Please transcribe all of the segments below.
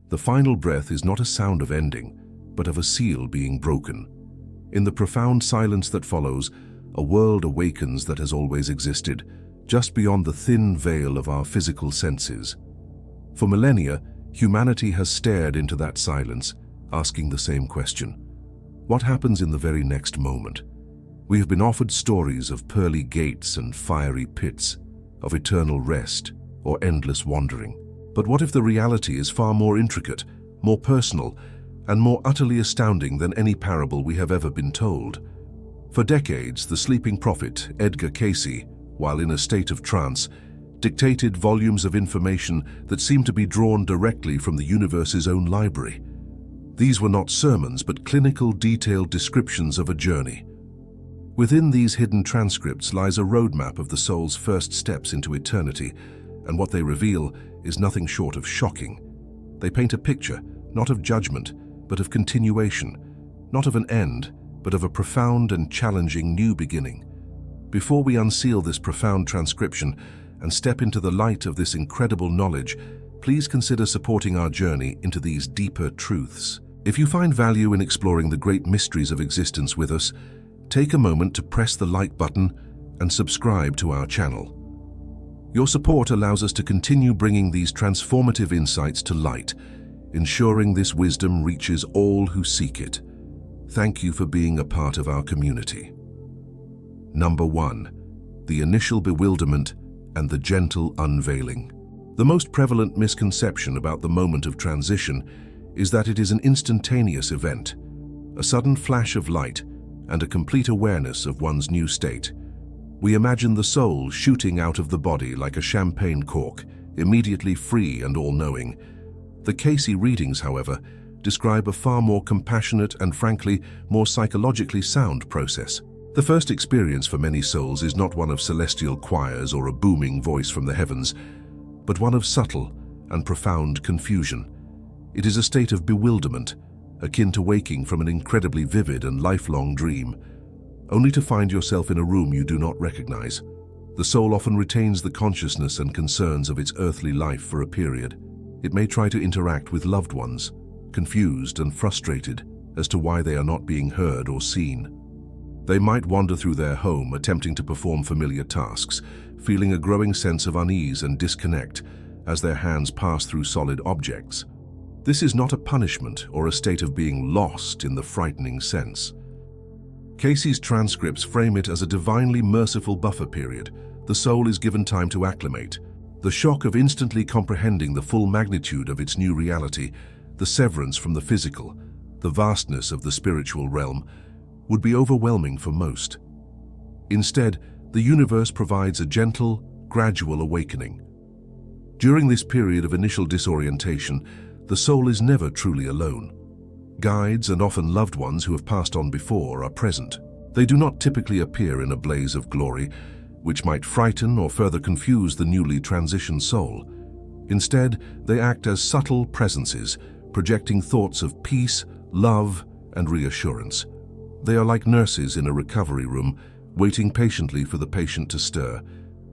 The final breath is not a sound of ending, but of a seal being broken. In the profound silence that follows, a world awakens that has always existed, just beyond the thin veil of our physical senses. For millennia, humanity has stared into that silence, asking the same question. What happens in the very next moment? We have been offered stories of pearly gates and fiery pits, of eternal rest or endless wandering. But what if the reality is far more intricate, more personal, and more utterly astounding than any parable we have ever been told? For decades, the sleeping prophet, Edgar Cayce, while in a state of trance, dictated volumes of information that seemed to be drawn directly from the universe's own library. These were not sermons, but clinical, detailed descriptions of a journey. Within these hidden transcripts lies a roadmap of the soul's first steps into eternity, and what they reveal is nothing short of shocking. They paint a picture, not of judgment, but of continuation, not of an end, but of a profound and challenging new beginning. Before we unseal this profound transcription and step into the light of this incredible knowledge, please consider supporting our journey into these deeper truths. If you find value in exploring the great mysteries of existence with us, take a moment to press the like button and subscribe to our channel. Your support allows us to continue bringing these transformative insights to light, ensuring this wisdom reaches all who seek it. Thank you for being a part of our community. Number 1. The initial bewilderment and the gentle unveiling. The most prevalent misconception about the moment of transition is that it is an instantaneous event, a sudden flash of light and a complete awareness of one's new state. We imagine the soul shooting out of the body like a champagne cork, immediately free and all-knowing. The Cayce readings, however, describe a far more compassionate and, frankly, more psychologically sound process. The first experience for many souls is not one of celestial choirs or a booming voice from the heavens, but one of subtle and profound confusion. It is a state of bewilderment, akin to waking from an incredibly vivid and lifelong dream, only to find yourself in a room you do not recognize. The soul often retains the consciousness and concerns of its earthly life for a period. It may try to interact with loved ones, confused and frustrated as to why they are not being heard or seen. They might wander through their home, attempting to perform familiar tasks, feeling a growing sense of unease and disconnect as their hands pass through solid objects. This is not a punishment or a state of being lost in the frightening sense. Cayce's transcripts frame it as a divinely merciful buffer period. The soul is given time to acclimate. The shock of instantly comprehending the full magnitude of its new reality, the severance from the physical, the vastness of the spiritual realm, would be overwhelming for most. Instead, the universe provides a gentle, gradual awakening. During this period of initial disorientation, the soul is never truly alone. Guides and often loved ones who have passed on before are present. They do not typically appear in a blaze of glory, which might frighten or further confuse the newly transitioned soul. Instead, they act as subtle presences, projecting thoughts of peace, love, and reassurance. They are like nurses in a recovery room, waiting patiently for the patient to stir,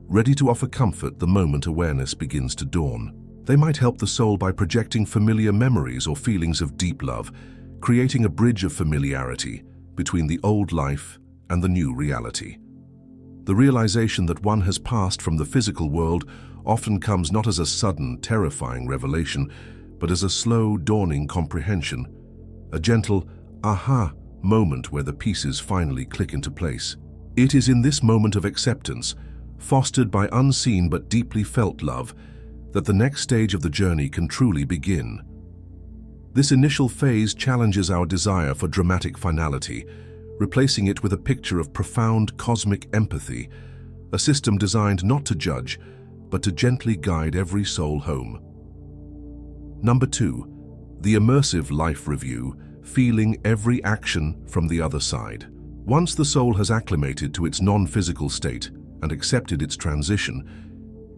ready to offer comfort the moment awareness begins to dawn. They might help the soul by projecting familiar memories or feelings of deep love, creating a bridge of familiarity between the old life and the new reality. The realization that one has passed from the physical world often comes not as a sudden, terrifying revelation, but as a slow, dawning comprehension, a gentle aha moment where the pieces finally click into place. It is in this moment of acceptance, fostered by unseen but deeply felt love, that the next stage of the journey can truly begin. This initial phase challenges our desire for dramatic finality, replacing it with a picture of profound cosmic empathy, a system designed not to judge, but to gently guide every soul home. Number 2, the immersive life review, feeling every action from the other side. Once the soul has acclimated to its non-physical state and accepted its transition,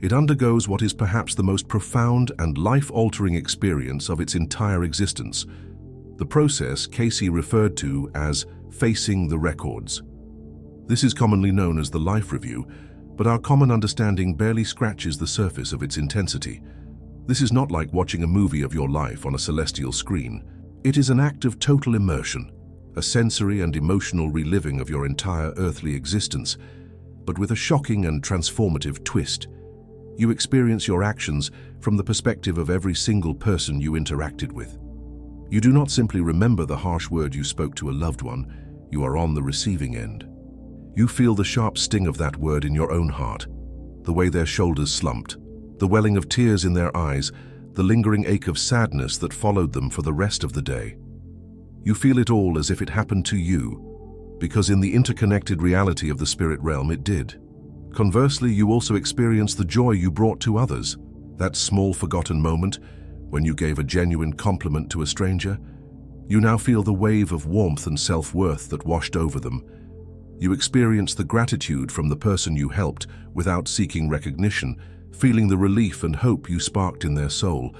it undergoes what is perhaps the most profound and life-altering experience of its entire existence. The process Cayce referred to as facing the records. This is commonly known as the life review, but our common understanding barely scratches the surface of its intensity. This is not like watching a movie of your life on a celestial screen. It is an act of total immersion, a sensory and emotional reliving of your entire earthly existence, but with a shocking and transformative twist. You experience your actions from the perspective of every single person you interacted with. You do not simply remember the harsh word you spoke to a loved one, you are on the receiving end. You feel the sharp sting of that word in your own heart, the way their shoulders slumped, the welling of tears in their eyes, the lingering ache of sadness that followed them for the rest of the day. You feel it all as if it happened to you, because in the interconnected reality of the spirit realm it did. Conversely, you also experience the joy you brought to others, that small forgotten moment when you gave a genuine compliment to a stranger. You now feel the wave of warmth and self-worth that washed over them. You experience the gratitude from the person you helped without seeking recognition, feeling the relief and hope you sparked in their soul.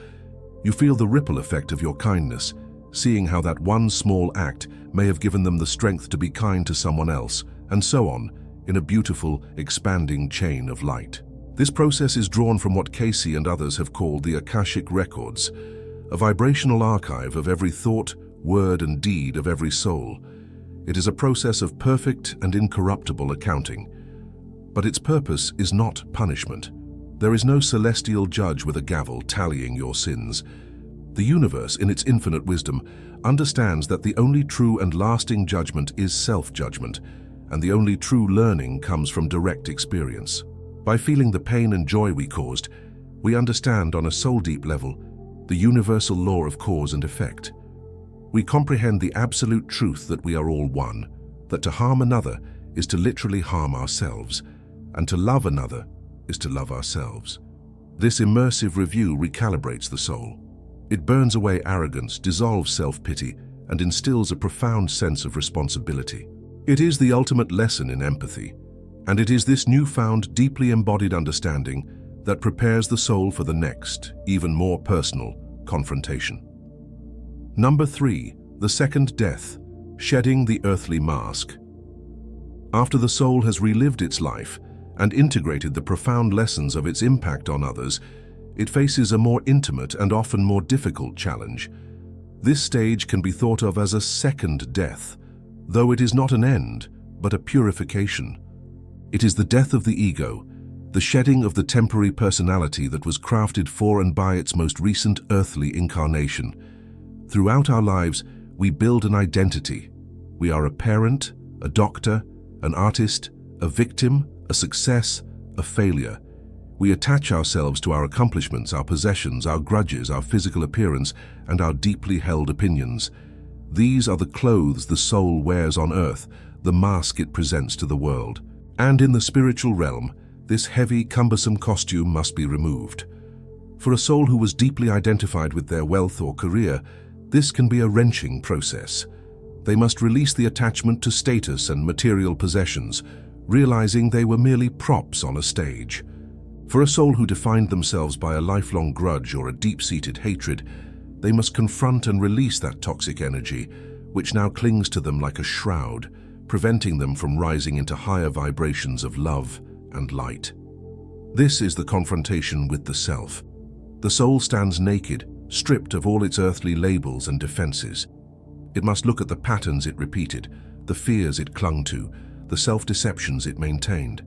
You feel the ripple effect of your kindness, seeing how that one small act may have given them the strength to be kind to someone else, and so on, in a beautiful, expanding chain of light. This process is drawn from what Cayce and others have called the Akashic Records, a vibrational archive of every thought, word, and deed of every soul. It is a process of perfect and incorruptible accounting. But its purpose is not punishment. There is no celestial judge with a gavel tallying your sins. The universe, in its infinite wisdom, understands that the only true and lasting judgment is self-judgment, and the only true learning comes from direct experience. By feeling the pain and joy we caused, we understand on a soul-deep level the universal law of cause and effect. We comprehend the absolute truth that we are all one, that to harm another is to literally harm ourselves, and to love another is to love ourselves. This immersive review recalibrates the soul. It burns away arrogance, dissolves self-pity, and instills a profound sense of responsibility. It is the ultimate lesson in empathy, and it is this newfound, deeply embodied understanding that prepares the soul for the next, even more personal, confrontation. Number 3, the second death, shedding the earthly mask. After the soul has relived its life and integrated the profound lessons of its impact on others, it faces a more intimate and often more difficult challenge. This stage can be thought of as a second death, though it is not an end, but a purification. It is the death of the ego, the shedding of the temporary personality that was crafted for and by its most recent earthly incarnation. Throughout our lives, we build an identity. We are a parent, a doctor, an artist, a victim, a success, a failure. We attach ourselves to our accomplishments, our possessions, our grudges, our physical appearance, and our deeply held opinions. These are the clothes the soul wears on earth, the mask it presents to the world. And in the spiritual realm, this heavy, cumbersome costume must be removed. For a soul who was deeply identified with their wealth or career, this can be a wrenching process. They must release the attachment to status and material possessions, realizing they were merely props on a stage. For a soul who defined themselves by a lifelong grudge or a deep-seated hatred, they must confront and release that toxic energy, which now clings to them like a shroud, preventing them from rising into higher vibrations of love and light. This is the confrontation with the self. The soul stands naked, stripped of all its earthly labels and defenses. It must look at the patterns it repeated, the fears it clung to, the self-deceptions it maintained.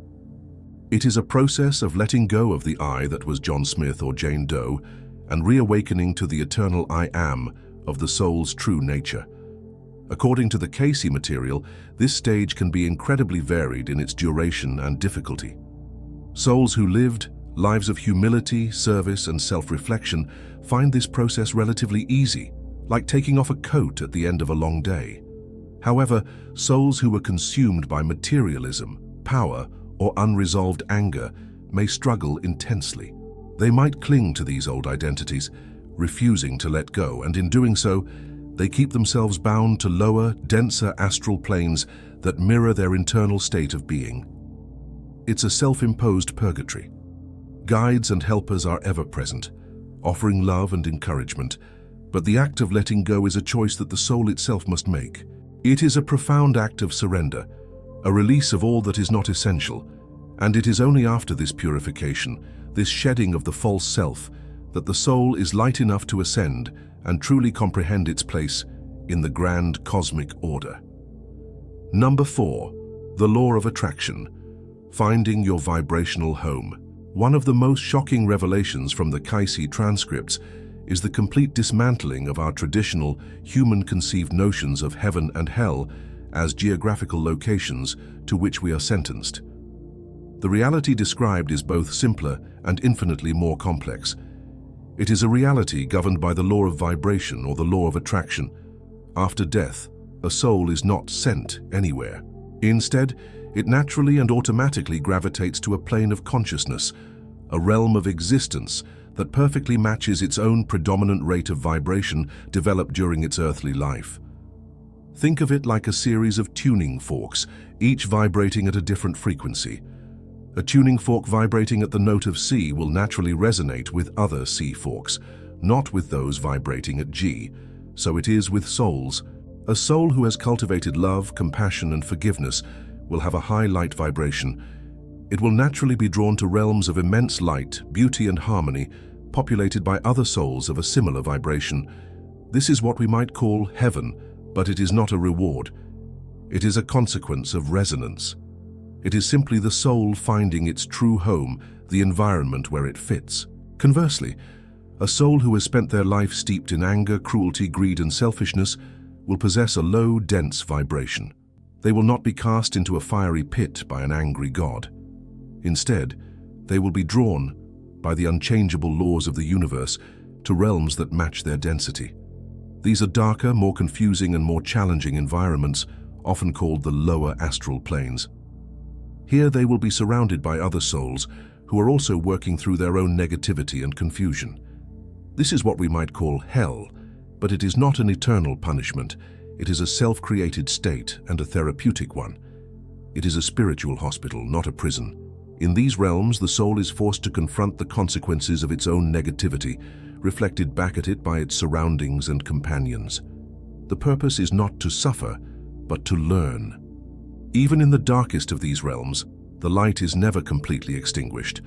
It is a process of letting go of the I that was John Smith or Jane Doe and reawakening to the eternal I am of the soul's true nature. According to the Cayce material, this stage can be incredibly varied in its duration and difficulty. Souls who lived lives of humility, service, and self-reflection find this process relatively easy, like taking off a coat at the end of a long day. However, souls who were consumed by materialism, power, or unresolved anger may struggle intensely. They might cling to these old identities, refusing to let go, and in doing so, they keep themselves bound to lower, denser astral planes that mirror their internal state of being. It's a self-imposed purgatory. Guides and helpers are ever present, offering love and encouragement, but the act of letting go is a choice that the soul itself must make. It is a profound act of surrender, a release of all that is not essential, and it is only after this purification, this shedding of the false self, that the soul is light enough to ascend and truly comprehend its place in the grand cosmic order. Number 4. The law of attraction. Finding your vibrational home. One of the most shocking revelations from the Cayce transcripts is the complete dismantling of our traditional human-conceived notions of heaven and hell as geographical locations to which we are sentenced. The reality described is both simpler and infinitely more complex. It is a reality governed by the law of vibration or the law of attraction. After death, a soul is not sent anywhere. Instead, it naturally and automatically gravitates to a plane of consciousness, a realm of existence that perfectly matches its own predominant rate of vibration developed during its earthly life. Think of it like a series of tuning forks, each vibrating at a different frequency. A tuning fork vibrating at the note of C will naturally resonate with other C forks, not with those vibrating at G. So it is with souls. A soul who has cultivated love, compassion, and forgiveness will have a high light vibration. It will naturally be drawn to realms of immense light, beauty, and harmony, populated by other souls of a similar vibration. This is what we might call heaven, but it is not a reward. It is a consequence of resonance. It is simply the soul finding its true home, the environment where it fits. Conversely, a soul who has spent their life steeped in anger, cruelty, greed, and selfishness will possess a low, dense vibration. They will not be cast into a fiery pit by an angry God. Instead, they will be drawn by the unchangeable laws of the universe to realms that match their density. These are darker, more confusing, and more challenging environments, often called the lower astral planes. Here they will be surrounded by other souls who are also working through their own negativity and confusion. This is what we might call hell, but it is not an eternal punishment. It is a self-created state and a therapeutic one. It is a spiritual hospital, not a prison. In these realms, the soul is forced to confront the consequences of its own negativity, reflected back at it by its surroundings and companions. The purpose is not to suffer, but to learn. Even in the darkest of these realms, the light is never completely extinguished.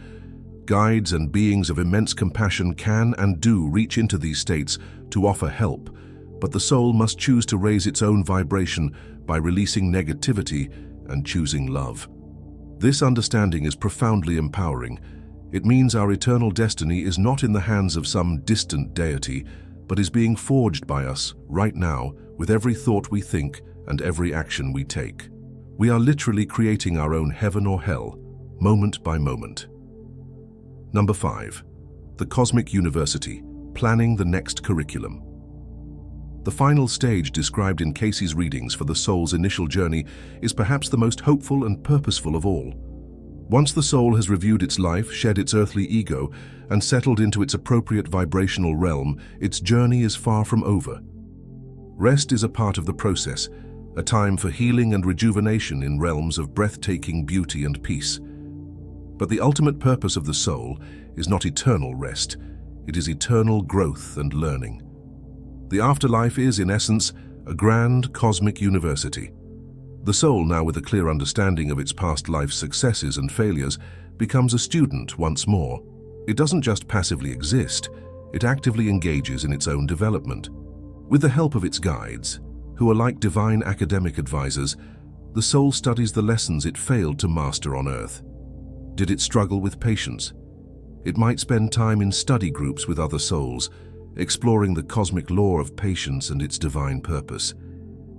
Guides and beings of immense compassion can and do reach into these states to offer help, but the soul must choose to raise its own vibration by releasing negativity and choosing love. This understanding is profoundly empowering. It means our eternal destiny is not in the hands of some distant deity, but is being forged by us right now with every thought we think and every action we take. We are literally creating our own heaven or hell, moment by moment. Number 5. The Cosmic University, planning the next curriculum. The final stage described in Cayce's readings for the soul's initial journey is perhaps the most hopeful and purposeful of all. Once the soul has reviewed its life, shed its earthly ego, and settled into its appropriate vibrational realm, its journey is far from over. Rest is a part of the process, a time for healing and rejuvenation in realms of breathtaking beauty and peace. But the ultimate purpose of the soul is not eternal rest, it is eternal growth and learning. The afterlife is, in essence, a grand cosmic university. The soul, now with a clear understanding of its past life's successes and failures, becomes a student once more. It doesn't just passively exist, it actively engages in its own development. With the help of its guides, who are like divine academic advisors, the soul studies the lessons it failed to master on Earth. Did it struggle with patience? It might spend time in study groups with other souls, exploring the cosmic law of patience and its divine purpose.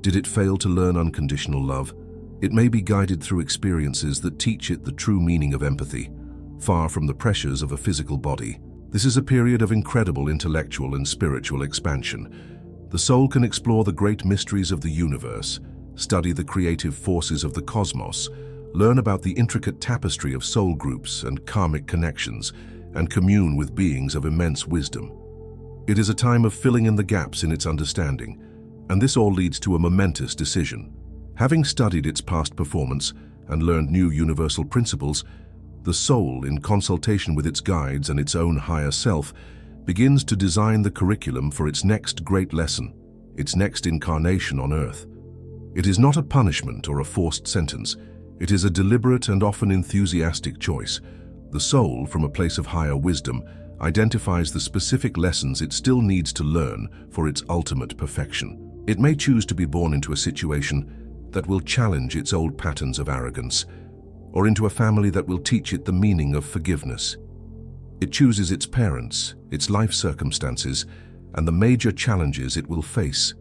Did it fail to learn unconditional love? It may be guided through experiences that teach it the true meaning of empathy, far from the pressures of a physical body. This is a period of incredible intellectual and spiritual expansion. The soul can explore the great mysteries of the universe, study the creative forces of the cosmos, learn about the intricate tapestry of soul groups and karmic connections, and commune with beings of immense wisdom. It is a time of filling in the gaps in its understanding, and this all leads to a momentous decision. Having studied its past performance and learned new universal principles, the soul, in consultation with its guides and its own higher self, begins to design the curriculum for its next great lesson, its next incarnation on Earth. It is not a punishment or a forced sentence. It is a deliberate and often enthusiastic choice. The soul, from a place of higher wisdom, identifies the specific lessons it still needs to learn for its ultimate perfection. It may choose to be born into a situation that will challenge its old patterns of arrogance, or into a family that will teach it the meaning of forgiveness. It chooses its parents, its life circumstances, and the major challenges it will face,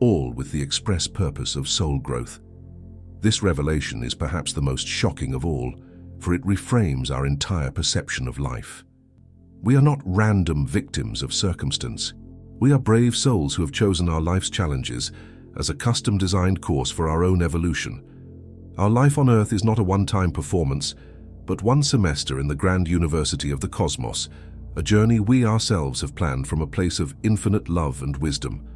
all with the express purpose of soul growth. This revelation is perhaps the most shocking of all, for it reframes our entire perception of life. We are not random victims of circumstance. We are brave souls who have chosen our life's challenges as a custom-designed course for our own evolution. Our life on Earth is not a one-time performance, but one semester in the grand university of the cosmos, a journey we ourselves have planned from a place of infinite love and wisdom.